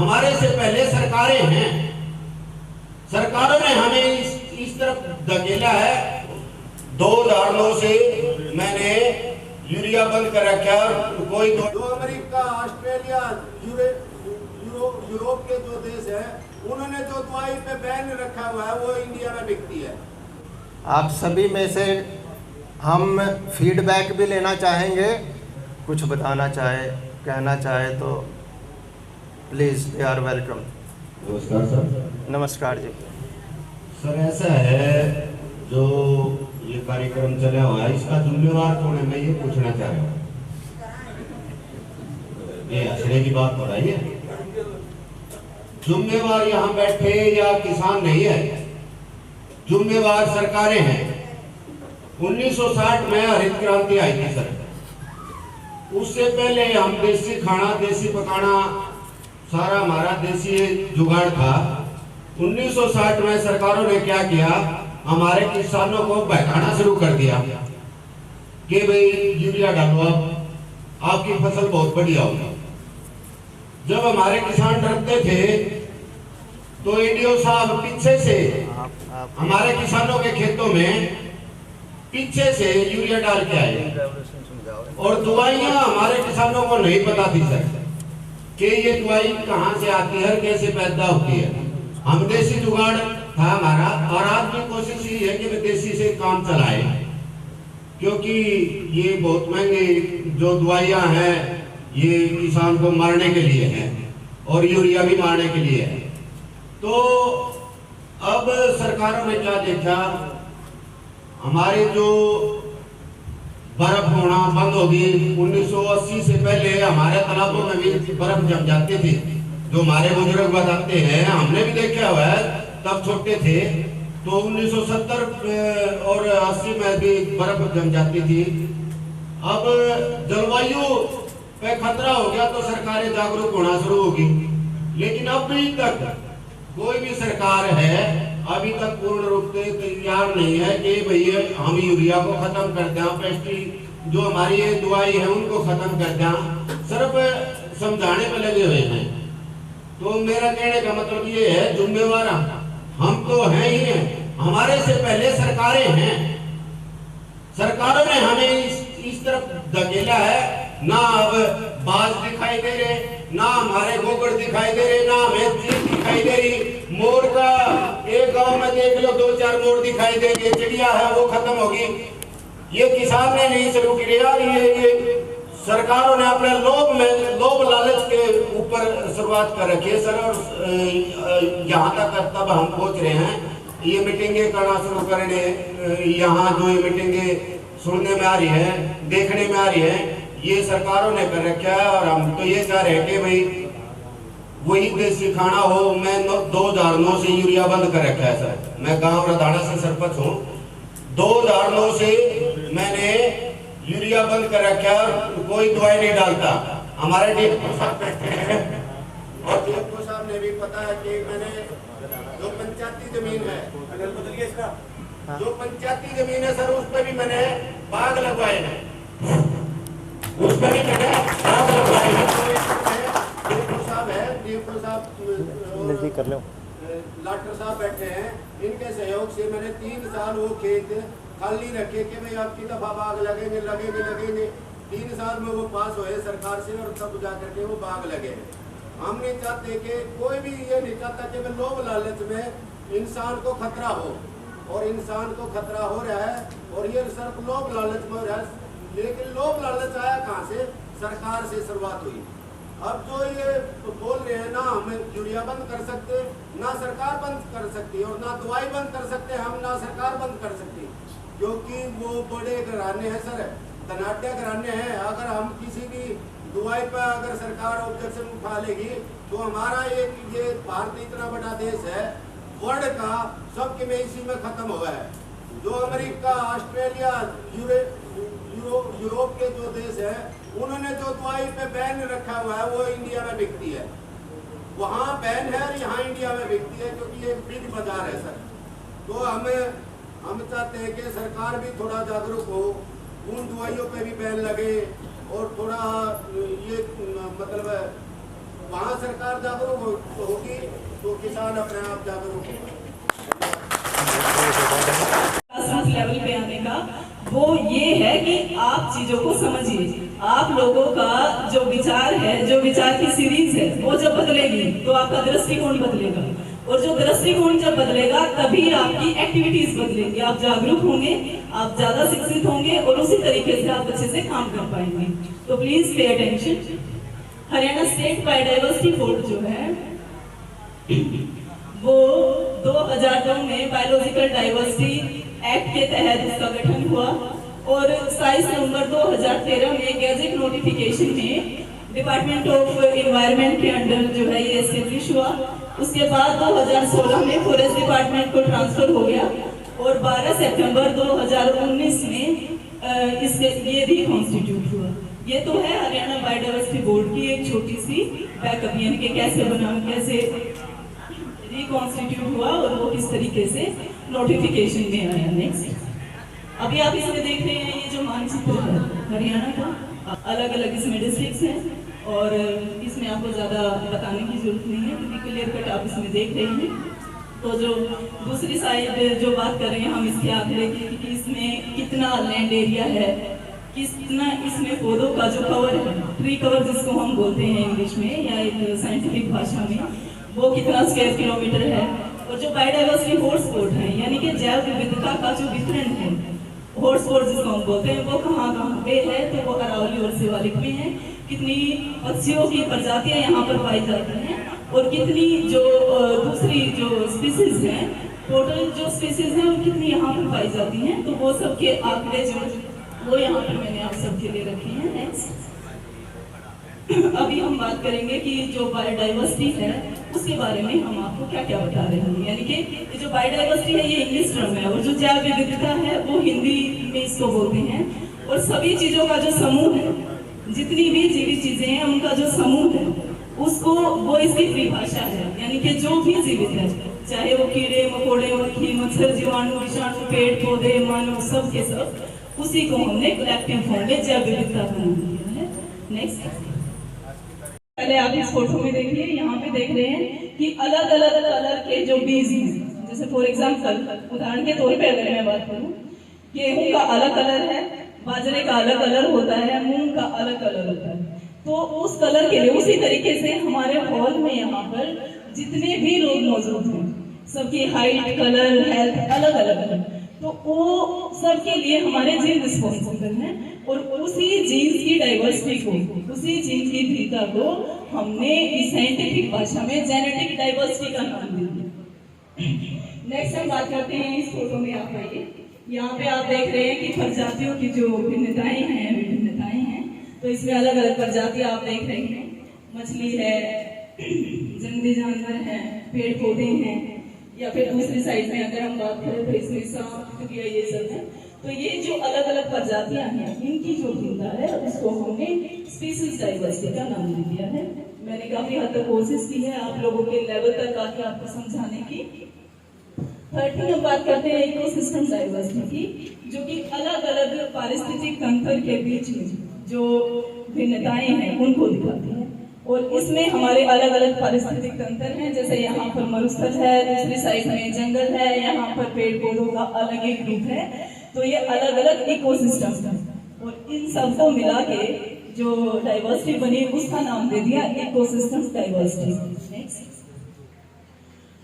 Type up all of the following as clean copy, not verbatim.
हमारे से पहले सरकारें हैं, सरकारों ने हमें इस तरफ धकेला है। 2009 से मैंने यूरिया बंद कर रखा है। कोई जो अमेरिका, ऑस्ट्रेलिया, यूरोप के जो देश है, उन्होंने जो दवाई पे बैन रखा हुआ है वो इंडिया में बिकती है। आप सभी में से हम फीडबैक भी लेना चाहेंगे, कुछ बताना चाहे, कहना चाहे तो प्लीज़, दे आर वेलकम। नमस्कार सर। नमस्कार जी। सर ऐसा है, जो ये कार्यक्रम चला हुआ है इसका जिम्मेवार कौन है, मैं ये पूछना चाह रहा हूँ। ये हंसने की बात हो रही है, जिम्मेवार यहाँ बैठे या किसान नहीं है, जिम्मेवार सरकारें हैं। 1960 में हरित क्रांति आई थी सर, उससे पहले हम देसी खाना, देसी पकाना, सारा हमारा देसी जुगाड़ था। 1960 में सरकारों ने क्या किया, हमारे किसानों को बहकाना शुरू कर दिया कि भाई यूरिया डालो, आपकी फसल बहुत बढ़िया होगी। जब हमारे किसान डरते थे तो एडीओ साहब पीछे से हमारे किसानों के खेतों में पीछे से यूरिया डाल के आए, और दवाइयां हमारे किसानों को नहीं पता थी सर कि ये दवाई कहां से आती है, कैसे पैदा होती है। हम देसी जुगाड़ था हमारा, और आज भी कोशिश ये है कि देसी से काम चलाए, क्योंकि ये बहुत महंगी जो दवाइयां हैं ये किसान को मारने के लिए है, और यूरिया भी मारने के लिए है। तो अब सरकारों ने क्या देखा, हमारे जो बर्फ होना बंद हो गई। 1980 से पहले हमारे तालाबों में भी बर्फ जम जाती थी, जो हमारे बुजुर्ग बताते हैं, हमने भी देखा हुआ है, तब छोटे थे। तो 1970 और 80 में भी बर्फ जम जाती थी। अब जलवायु पे खतरा हो गया तो सरकारें जागरूक होना शुरू होगी, लेकिन अभी तक कोई भी सरकार है अभी तक पूर्ण रूप से तैयार नहीं है कि भैया हम यूरिया को खत्म कर दें, पेस्टिसाइड जो हमारी ये दवाई है उनको खत्म कर दें, सिर्फ समझाने में लगे हुए हैं। तो मेरा कहने का मतलब ये है, जिम्मेवार हम तो हैं ही हैं, हमारे से पहले सरकारें हैं, सरकारों ने हमें इस तरफ धकेला है। ना अब बाज दिखाई दे रहे, ना हमारे गोबर दिखाई दे रहे, ना हमें चील दिखाई दे रही। मोर का एक गांव में देख लो 2-4 मोर दिखाई देंगे, चिड़िया है वो खत्म होगी। ये किसान ने नहीं शुरू किया, ये सरकारों ने अपने लोभ लालच के ऊपर शुरुआत कर रखी है सर। और यहाँ तक तब हम पहुंच रहे हैं, ये मीटिंगें करना शुरू करने, यहाँ जो ये मीटिंगें सुनने में आ रही है, देखने में आ रही है, ये सरकारों ने कर रखा है। और हम तो ये चाह रहे हैं कि भाई वही देसी खाना हो। मैं 2009 से यूरिया बंद कर रखा है सर, मैं गांव रदाना से सरपंच हूँ। 2009 से मैंने यूरिया बंद कर रखा है, कोई दवाई नहीं डालता। हमारे डीएफओ साहब बैठे हैं, और डीएफओ साहब ने भी पता है कि मैंने जो पंचायती जमीन है, जो पंचायती जमीन है सर, उस पर भी मैंने बाग लगवाए हैं, उस पर भी मैंने बाग लगवाए हैं। डीएफओ साहब है, डीएफओ साहब कर लो, डॉक्टर साहब बैठे हैं, इनके सहयोग से मैंने 3 साल वो खेत खाली रखे कि भाई आपकी दफा बाग लगेंगे। 3 साल में वो पास हुए सरकार से, और तब जा करके वो बाग लगे। हम नहीं चाहते कि कोई भी ये नहीं चाहता कि लोभ लालच में इंसान को खतरा हो, और इंसान को खतरा हो रहा है, और ये सिर्फ लोभ लालच में हो रहा है। लेकिन लोभ लालच आया कहाँ से? सरकार से शुरुआत हुई। अब जो ये बोल रहे हैं ना, हम यूरिया बंद कर सकते, ना सरकार बंद कर सकती, और ना दवाई बंद कर सकते हम, ना सरकार बंद कर सकती, क्योंकि वो बड़े घराने हैं सर, धनाढ्य घराने हैं। अगर हम किसी भी दवाई पर अगर सरकार ऑब्जेक्शन उठा लेगी तो हमारा ये भारत इतना बड़ा देश है, वर्ल्ड का सबके में इसी में खत्म हुआ है। जो अमेरिका, ऑस्ट्रेलिया, यूरोप के जो देश है, उन्होंने जो दवाई पे बैन रखा हुआ है वो इंडिया में बिकती है। वहाँ बैन है और यहाँ इंडिया में बिकती है, क्योंकि ये बिग बाजार है सर। तो हम चाहते हैं कि सरकार भी थोड़ा जागरूक हो, उन दवाइयों पे भी बैन लगे, और थोड़ा ये मतलब वहाँ सरकार जागरूक होगी तो किसान अपने आप जागरूक होगा। लेवल पे आने का वो ये है कि आप चीजों को समझिए। आप लोगों का जो विचार है, जो विचार की सीरीज है, वो जब बदलेगी तो आपका दृष्टिकोण बदलेगा, और जो दृष्टिकोण जब बदलेगा तभी आपकी एक्टिविटीज बदलेंगी। आप जागरूक होंगे, आप ज्यादा शिक्षित होंगे और उसी तरीके से आप अच्छे से काम कर पाएंगे। तो please pay attention. Haryana state biodiversity board जो है वो 2002 में बायोलॉजिकल डाइवर्सिटी एक्ट के तहत इसका गठन हुआ, और 27 नवंबर 2013 में गैजेट नोटिफिकेशन में डिपार्टमेंट ऑफ एनवायरनमेंट के अंडर जो है ये एस्टेब्लिश हुआ। उसके बाद 2016 में फॉरेस्ट डिपार्टमेंट को ट्रांसफर हो गया, और 12 सितंबर 2019 में इसके ये रिकॉन्स्टिट्यूट हुआ। ये तो है हरियाणा बायोडाइवर्सिटी बोर्ड की एक छोटी सी बैकअप, यानी कि कैसे बना, कैसे रिकॉन्स्टिट्यूट हुआ और वो किस तरीके से नोटिफिकेशन में आया। नेक्स्ट, अभी आप इसमें देख रहे हैं ये जो मानचित्र है हरियाणा का, अलग अलग इसमें डिस्ट्रिक्ट्स हैं, और इसमें आपको ज़्यादा बताने की जरूरत नहीं है क्योंकि क्लियर कट आप इसमें देख रहे हैं। तो जो दूसरी साइड जो बात कर रहे हैं हम इसके आंकड़े की कि इसमें कितना लैंड एरिया है, कितना इसमें पौधों का जो कवर है, ट्री कवर जिसको हम बोलते हैं इंग्लिश में या एक साइंटिफिक भाषा में, वो कितना स्क्वायर किलोमीटर है, और जो बायोडाइवर्सिटी हॉटस्पॉट है यानी कि जैव विविधता का जो वितरण है, हॉटस्पॉट जिसको हम बोलते हैं, वो कहाँ कहाँ पे है, तो वो अरावली और शिवालिक में है। कितनी पक्षियों की प्रजातियां यहाँ पर पाई जाती हैं, और कितनी जो दूसरी जो स्पीसीज हैं, टोटल जो स्पीसीज हैं वो कितनी यहाँ पर पाई जाती हैं, तो वो सबके आंकड़े जो वो यहाँ पर मैंने आप सबके लिए रखे हैं। नेक्स्ट, अभी हम बात करेंगे कि जो बायोडाइवर्सिटी है उसके बारे में हम आपको क्या क्या बता रहे हैं। यानी कि ये जो बायोडाइवर्सिटी है ये इंग्लिश टर्म है, और जो जैव विविधता है वो हिंदी में इसको बोलते हैं। और सभी चीजों का जो समूह है, जितनी भी जीवित चीजें हैं उनका जो समूह है उसको, वो इसकी परिभाषा है। यानी कि जो भी जीवित है, चाहे वो कीड़े मकोड़े, मक्खी, मच्छर, जीवाणु, विषाणु, पेड़ पौधे, मानव, सब के सब, उसी को हमने कलेक्टिव फॉर्म में जैव विविधता का नाम दिया है। नेक्स्ट, पहले आप इस फोटो में देखिए, यहाँ पे देख रहे हैं कि अलग अलग कलर के जो बीज हैं, जैसे फॉर एग्जाम्पल उदाहरण के तौर पे अगर मैं बात करूँ, गेहूं का अलग कलर है, बाजरे का अलग कलर होता है, मूंग का अलग कलर होता है। तो उस कलर के लिए उसी तरीके से हमारे हॉल में यहाँ पर जितने भी लोग मौजूद हैं, सबकी हाइट, कलर, हेल्थ अलग अलग है, तो वो सबके लिए हमारे जीन रिस्पॉन्सिबल हैं, और उसी जीन्स की डाइवर्सिटी को, उसी जीन की विविधता को हमने इस साइंटिफिक भाषा में जेनेटिक डाइवर्सिटी का नाम दिया। नेक्स्ट हम बात करते हैं इस फोटो में, आप आइए, यहाँ पे आप देख रहे हैं कि प्रजातियों की जो भिन्नताएं हैं, तो इसमें अलग अलग प्रजातियां आप देख रहे हैं, मछली है, जंगली जानवर है, पेड़ पौधे हैं, या फिर दूसरी साइड में अगर हम बात करें तो इसमें सांप, चिड़िया, ये सब है। तो ये जो अलग अलग प्रजातियां हैं, इनकी जो भिन्नता है उसको हमने स्पीसीज डाइवर्सिटी का नाम दे दिया है। मैंने काफी हद तक कोशिश की है आप लोगों के लेवल तक आके आपको समझाने की। थर्ड थिंग हम बात करते हैं इकोसिस्टम डाइवर्सिटी की, जो कि अलग अलग पारिस्थितिक तंत्र के बीच में जो भिन्नताएं हैं उनको दिखाती है। और इसमें हमारे अलग अलग पारिस्थितिक तंत्र हैं, जैसे यहाँ पर मरुस्थल है, दूसरी साइड में जंगल है, यहाँ पर पेड़ पौधों का अलग एक ग्रुप है। तो ये अलग अलग इकोसिस्टम है, और इन सबको मिला के जो डाइवर्सिटी बनी उसका नाम दे दिया इकोसिस्टम डाइवर्सिटी।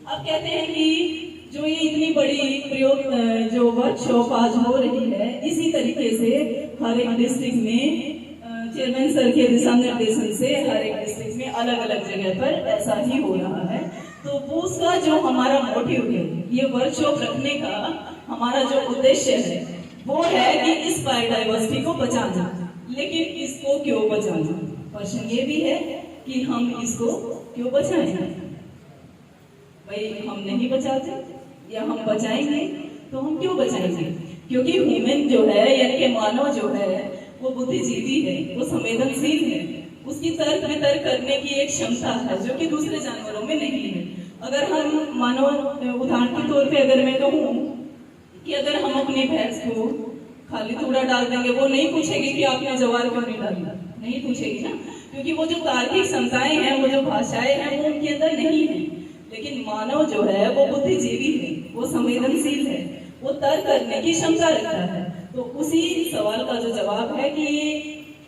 अब कहते हैं कि जो ये इतनी बड़ी प्रयोग जो वर्कशॉप आज हो रही है, इसी तरीके से हर एक डिस्ट्रिक्ट में चेयरमैन सर के दिशा निर्देशन से हर एक डिस्ट्रिक्ट में अलग अलग जगह पर ऐसा ही हो रहा है। तो उसका जो हमारा मोटिव है, ये वर्कशॉप रखने का हमारा जो उद्देश्य है वो है कि इस बायोडाइवर्सिटी को बचाना। लेकिन इसको क्यों बचाना? प्रश्न ये भी है कि हम इसको क्यों बचाएं? भाई हम नहीं बचाते या हम बचाएंगे, तो हम क्यों बचाएंगे? क्योंकि ह्यूमन जो है यानी कि मानव जो है वो बुद्धिजीवी है, वो संवेदनशील है, उसकी तर्क वितर्क करने की एक क्षमता है जो कि दूसरे जानवरों में नहीं है। अगर हम मानो उदाहरण के तौर पे अगर मैं कहूँ कि अगर हम अपनी भैंस को खाली कूड़ा डाल देंगे, वो नहीं पूछेगी कि आपने जवार क्यों नहीं डाला, नहीं पूछेगी ना। क्योंकि वो जो तार्किक क्षमताएं हैं, वो जो भाषाएं हैं, वो उनके अंदर नहीं है। लेकिन मानव जो है वो बुद्धिजीवी है, वो संवेदनशील है, वो तर्क करने की क्षमता रखता है। तो उसी सवाल का जो जवाब है कि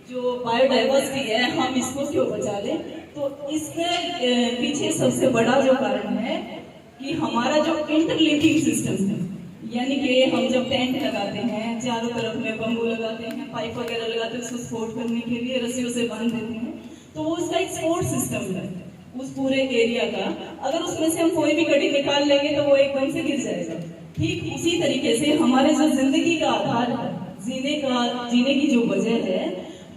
जो बायोडाइवर्सिटी है, हम इसको क्यों बचा लें, तो इसके पीछे सबसे बड़ा जो कारण है कि हमारा जो इंटरलिंकिंग सिस्टम है, यानी कि हम जब टेंट लगाते हैं, चारों तरफ में बम्बू लगाते हैं, पाइप वगैरह लगाते हैं, उसको स्फोट करने के लिए रस्सियों से बांध देते हैं, तो वो उसका एक सपोर्ट सिस्टम है उस पूरे एरिया का। अगर उसमें से हम कोई भी कड़ी निकाल लेंगे तो वो एकदम से गिर जाएगा। ठीक उसी तरीके से हमारे जो जिंदगी का आधार है, जीने की जो वजह है,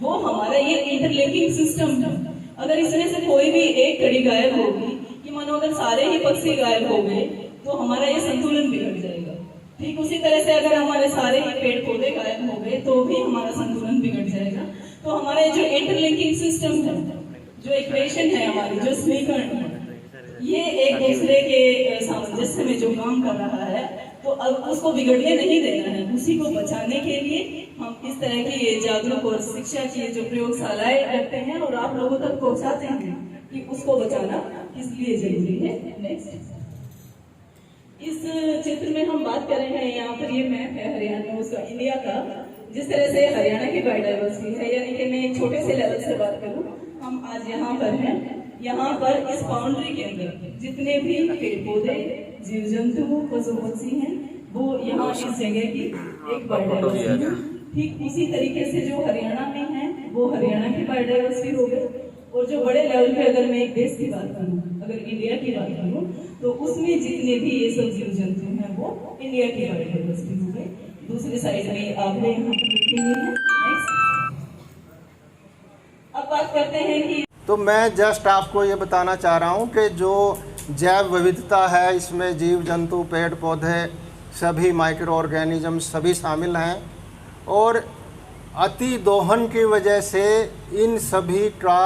वो हमारा ये इंटरलिंकिंग सिस्टम है। अगर इसमें से कोई भी एक कड़ी गायब होगी, कि मानो अगर सारे ही पक्षी गायब हो गए, तो हमारा ये संतुलन बिगड़ जाएगा। ठीक उसी तरह से अगर हमारे सारे ही पेड़ पौधे गायब हो गए तो भी हमारा संतुलन बिगड़ जाएगा। तो हमारा जो इंटरलिंकिंग सिस्टम है, जो इक्वेशन है हमारी, जो समीकरण है, ये एक दूसरे के सामंजस्य में जो काम कर रहा है, तो अब उसको बिगड़ने नहीं देना है। उसी को बचाने के लिए हम इस तरह की जागरूक और शिक्षा की जो प्रयोगशालाएं रखते हैं और आप लोगों तक पहुंचाते हैं कि उसको बचाना किस लिए जरूरी है। नेक्स्ट, इस चित्र में हम बात कर रहे हैं, यहाँ पर ये मैप है हरियाणा, उसका इंडिया का। जिस तरह से हरियाणा की बायोडाइवर्सिटी है, यानी कि मैं एक छोटे से लेवल से बात करूँ, हम आज यहाँ पर हैं, यहाँ पर इस बाउंड्री के अंदर जितने भी पेड़ पौधे, जीव जंतु, पशु पक्षी हैं, वो यहाँ इस जगह की एक बायोडाइवर्सिटी है। ठीक इसी तरीके से जो हरियाणा में है, वो हरियाणा की बायोडाइवर्सिटी हो गई। और जो बड़े लेवल पे अगर मैं एक देश की बात करूँ, अगर इंडिया की बात करूँ, तो उसमें जितने भी ये सब जीव जंतु हैं, वो इंडिया की बायोडाइवर्सिटी हो गई। दूसरी साइड में आगे यहाँ पर लिखी हुई है। नेक्स्ट, अब बात करते हैं कि तो मैं जस्ट आपको ये बताना चाह रहा हूँ कि जो जैव विविधता है, इसमें जीव जंतु, पेड़ पौधे, सभी माइक्रो ऑर्गेनिज्म सभी शामिल हैं, और अति दोहन की वजह से इन सभी का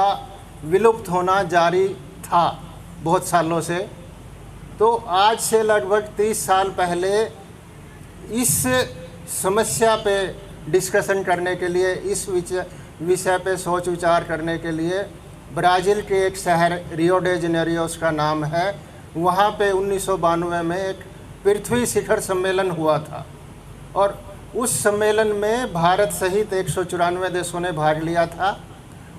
विलुप्त होना जारी था बहुत सालों से। तो आज से लगभग 30 साल पहले इस समस्या पे डिस्कशन करने के लिए, इस विषय पे सोच विचार करने के लिए ब्राज़ील के एक शहर रियो डे जनेरियो उसका नाम है, वहाँ पे 1992 में एक पृथ्वी शिखर सम्मेलन हुआ था। और उस सम्मेलन में भारत सहित 194 देशों ने भाग लिया था,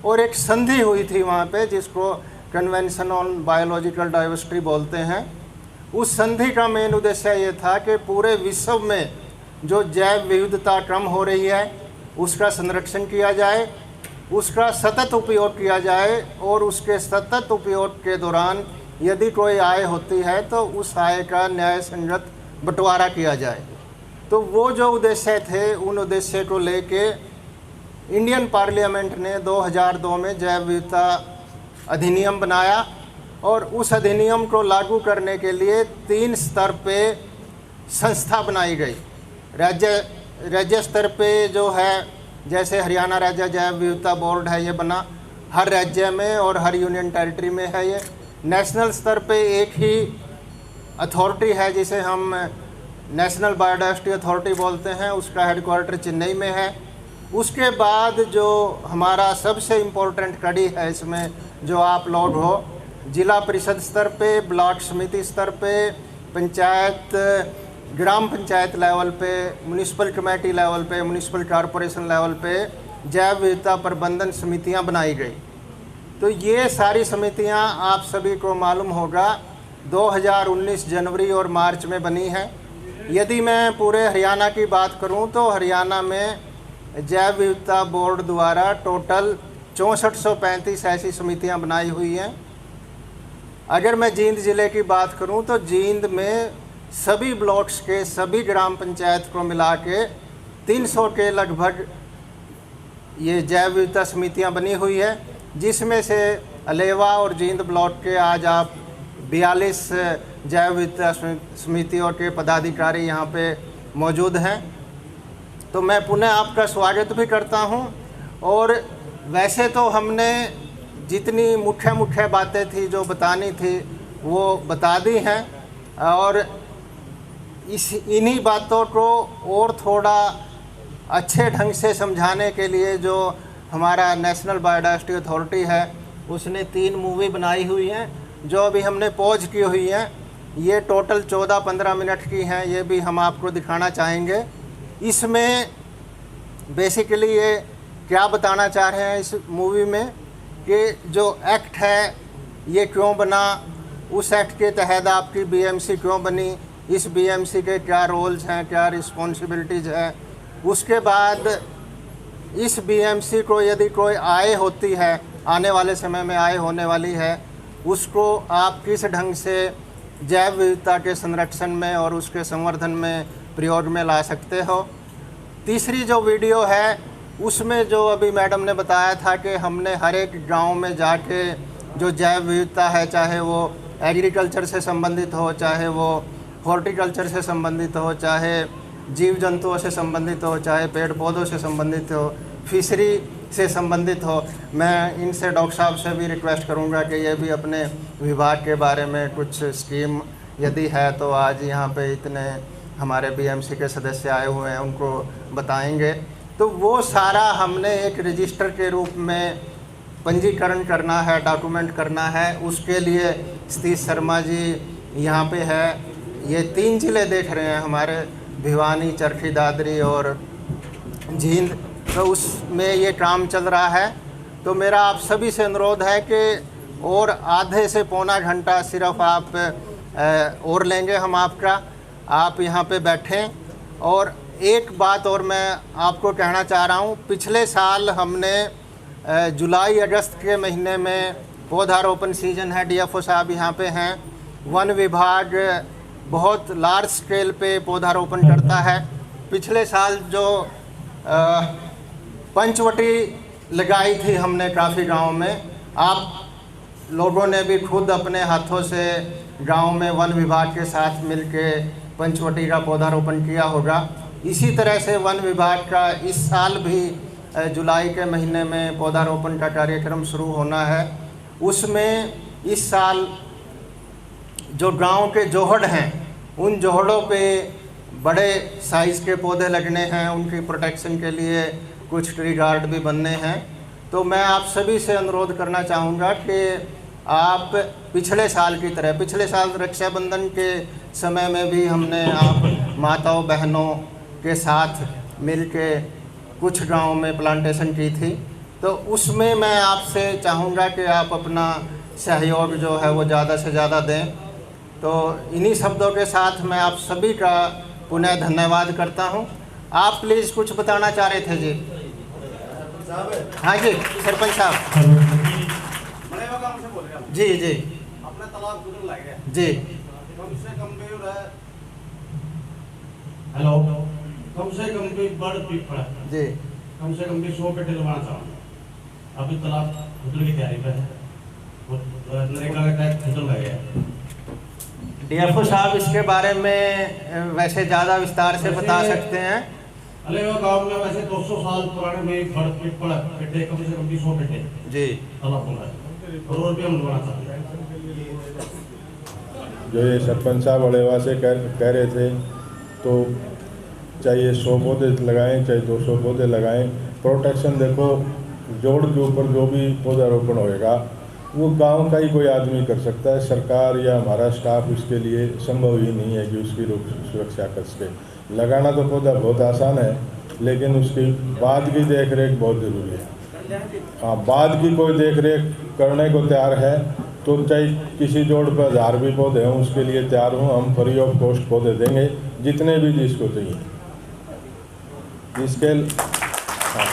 और एक संधि हुई थी वहाँ पे, जिसको कन्वेंशन ऑन बायोलॉजिकल डाइवर्सिटी बोलते हैं। उस संधि का मेन उद्देश्य ये था कि पूरे विश्व में जो जैव विविधता कम हो रही है, उसका संरक्षण किया जाए, उसका सतत उपयोग किया जाए, और उसके सतत उपयोग के दौरान यदि कोई आय होती है तो उस आय का न्याय संगत बंटवारा किया जाए। तो वो जो उद्देश्य थे, उन उद्देश्य को लेके इंडियन पार्लियामेंट ने 2002 में जैव विविधता अधिनियम बनाया, और उस अधिनियम को लागू करने के लिए 3 स्तर पे संस्था बनाई गई। राज्य स्तर पे जो है, जैसे हरियाणा राज्य जैव विविधता बोर्ड है, ये बना हर राज्य में और हर यूनियन टेरिटरी में है ये। नेशनल स्तर पे एक ही अथॉरिटी है जिसे हम नेशनल बायोडाइवर्सिटी अथॉरिटी बोलते हैं, उसका हेडक्वार्टर चेन्नई में है। उसके बाद जो हमारा सबसे इम्पोर्टेंट कड़ी है इसमें जो आप लोग हो, जिला परिषद स्तर पे, ब्लॉक समिति स्तर पे, पंचायत, ग्राम पंचायत लेवल पे, म्यूनिसिपल कमेटी लेवल पे, म्यूनिसिपल कॉरपोरेशन लेवल पे जैव विविधता प्रबंधन समितियां बनाई गई। तो ये सारी समितियां आप सभी को मालूम होगा 2019 जनवरी और मार्च में बनी है। यदि मैं पूरे हरियाणा की बात करूं तो हरियाणा में जैव विविधता बोर्ड द्वारा टोटल 6435 ऐसी समितियां बनाई हुई हैं। अगर मैं जींद ज़िले की बात करूं तो जींद में सभी ब्लॉक्स के सभी ग्राम पंचायत को मिला के 300 के लगभग ये जैव विविधता समितियां बनी हुई है, जिसमें से अलेवा और जींद ब्लॉक के आज आप 42 जैव विविधता समितियों के पदाधिकारी यहाँ पे मौजूद हैं। तो मैं पुनः आपका स्वागत भी करता हूँ। और वैसे तो हमने जितनी मुख्य बातें थी जो बतानी थी वो बता दी हैं, और इन्हीं बातों को और थोड़ा अच्छे ढंग से समझाने के लिए जो हमारा नेशनल बायोडायवर्सिटी अथॉरिटी है उसने 3 मूवी बनाई हुई हैं जो अभी हमने पॉज की हुई हैं। ये टोटल 14-15 मिनट की हैं, ये भी हम आपको दिखाना चाहेंगे। इसमें बेसिकली ये क्या बताना चाह रहे हैं इस मूवी में कि जो एक्ट है ये क्यों बना, उस एक्ट के तहत आपकी बीएमसी क्यों बनी, इस बीएमसी के क्या रोल्स हैं, क्या रिस्पॉन्सिबिलिटीज़ हैं। उसके बाद इस बीएमसी को यदि कोई आय होती है, आने वाले समय में आय होने वाली है, उसको आप किस ढंग से जैव विविधता के संरक्षण में और उसके संवर्धन में प्रयोग में ला सकते हो। तीसरी जो वीडियो है उसमें जो अभी मैडम ने बताया था कि हमने हर एक गांव में जाके जो जैव विविधता है, चाहे वो एग्रीकल्चर से संबंधित हो, चाहे वो हॉर्टिकल्चर से संबंधित हो, चाहे जीव जंतुओं से संबंधित हो, चाहे पेड़ पौधों से संबंधित हो, फिशरी से संबंधित हो, मैं इनसे डॉक्टर साहब से भी रिक्वेस्ट करूंगा कि ये भी अपने विभाग के बारे में कुछ स्कीम यदि है तो आज यहाँ पे इतने हमारे बीएमसी के सदस्य आए हुए हैं उनको बताएंगे। तो वो सारा हमने एक रजिस्टर के रूप में पंजीकरण करना है, डॉक्यूमेंट करना है। उसके लिए सतीश शर्मा जी यहाँ पे है। ये 3 ज़िले देख रहे हैं हमारे, भिवानी, चरखी दादरी और जींद, तो उसमें ये काम चल रहा है। तो मेरा आप सभी से अनुरोध है कि और आधे से पौना घंटा सिर्फ आप और लेंगे हम आपका, आप यहाँ पे बैठें। और एक बात और मैं आपको कहना चाह रहा हूँ, पिछले साल हमने जुलाई अगस्त के महीने में पौधारोपण सीजन है, डीएफओ साहब यहाँ पे हैं, वन विभाग बहुत लार्ज स्केल पे पौधारोपण करता है। पिछले साल जो पंचवटी लगाई थी हमने काफ़ी गाँव में, आप लोगों ने भी खुद अपने हाथों से गांव में वन विभाग के साथ मिलके पंचवटी का पौधारोपण किया होगा। इसी तरह से वन विभाग का इस साल भी जुलाई के महीने में पौधारोपण का कार्यक्रम शुरू होना है। उसमें इस साल जो गांव के जोहड़ हैं उन जोहड़ों पे बड़े साइज़ के पौधे लगने हैं, उनकी प्रोटेक्शन के लिए कुछ ट्री गार्ड भी बनने हैं। तो मैं आप सभी से अनुरोध करना चाहूँगा कि आप पिछले साल की तरह, पिछले साल रक्षाबंधन के समय में भी हमने आप माताओं बहनों के साथ मिलके कुछ गांव में प्लांटेशन की थी, तो उसमें मैं आपसे चाहूँगा कि आप अपना सहयोग जो है वो ज़्यादा से ज़्यादा दें। तो इन्हीं शब्दों के साथ मैं आप सभी का पुनः धन्यवाद करता हूँ। आप प्लीज़ कुछ बताना चाह रहे थे जी? हाँ जी, सरपंच साहब। जी जी अपने तालाब गुजर लागे जी, कम से कम भी रहा हेलो, कम से कम भी बड़ पीपड़ा जी, कम से कम भी 100 पेटे लगवाना चाहूँ। अभी तालाब खुदने की तैयारी पे है, नरेगा का टैक्स खुदन लग गया। डीएफओ साहब इसके बारे में वैसे ज़्यादा विस्तार से बता सकते हैं। अलेवा गांव में वैसे 200 साल पुराने में बड़ पीपड़ा पेटे कम से कम भी 100 पेटे जी तालाब बना है, और भी हम लगवाना चाहते हैं। जो ये सरपंच साहब अलेवा से कह रहे थे, तो चाहिए 100 पौधे लगाएं, चाहे 200 पौधे लगाएं। प्रोटेक्शन देखो, जोड़ के ऊपर जो भी पौधारोपण होएगा वो गांव का ही कोई आदमी कर सकता है। सरकार या हमारा स्टाफ इसके लिए संभव ही नहीं है कि उसकी सुरक्षा कर सके। लगाना तो पौधा बहुत आसान है, लेकिन उसकी बाद की देख रेख बहुत ज़रूरी है। हाँ, बाद की कोई देख रेख करने को तैयार है तो चाहे किसी जोड़ पर 1000 भी पौधे हों उसके लिए तैयार हों। हम फ्री ऑफ कॉस्ट पौधे देंगे जितने भी जिसको चाहिए। इसके हाँ।